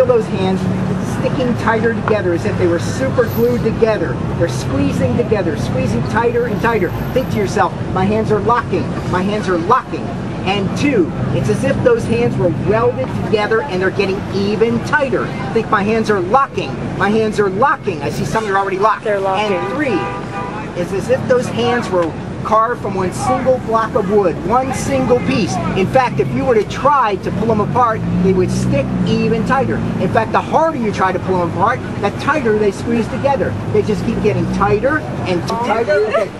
feel those hands sticking tighter together as if they were super glued together. They're squeezing together, squeezing tighter and tighter. Think to yourself, my hands are locking, my hands are locking. And 2, it's as if those hands were welded together and they're getting even tighter. Think my hands are locking, my hands are locking. I see some are already locked. They're locking. And 3, it's as if those hands were carved from one single block of wood, one single piece. In fact, if you were to try to pull them apart, they would stick even tighter. In fact, the harder you try to pull them apart, the tighter they squeeze together. They just keep getting tighter and tighter. Okay.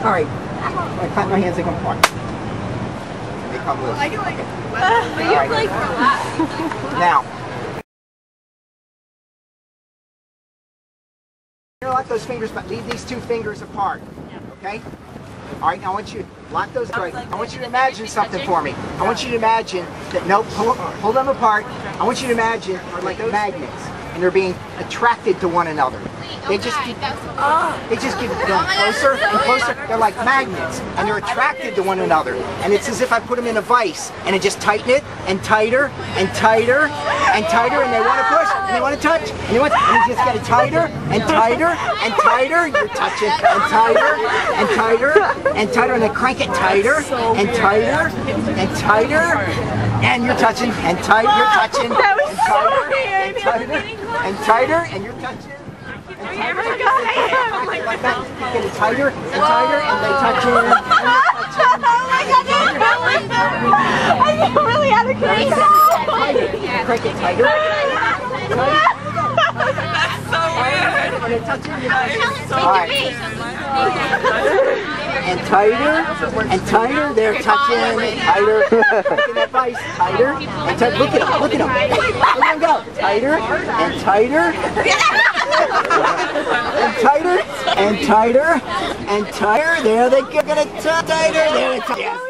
All right. I clap my hands, they come apart. They come loose. I can like, Okay. but you like relax. Now, you're gonna lock those fingers, but leave these 2 fingers apart. Okay? All right, now I want you to lock those right. I want you to imagine something for me. I want you to imagine that, nope, pull them apart. I want you to imagine they're like magnets and they're being attracted to one another. They just keep going closer and closer. They're like magnets and they're attracted to one another. And it's as if I put them in a vise and I just tighten it and tighter and tighter and tighter, and they want to push and they want to touch and they want to, and you just get it tighter and tighter and tighter. You're touching and tighter and tighter and tighter, and then crank it tighter and tighter and tighter, and you're touching and tighter. You're touching and tighter and tighter, and you're touching. And tighter, like that. Get it tighter and tighter, and they touch it. Oh my God, I feel really out of control. Crank it tighter. That's so weird. And they touch it. All right. And tighter and tighter. They're touching tighter. Cranking that vice tighter and tighter. Look at them. Look at them. Look at them go. Tighter and tighter. And tighter and tighter and tighter. There they go. Get it tighter. There it's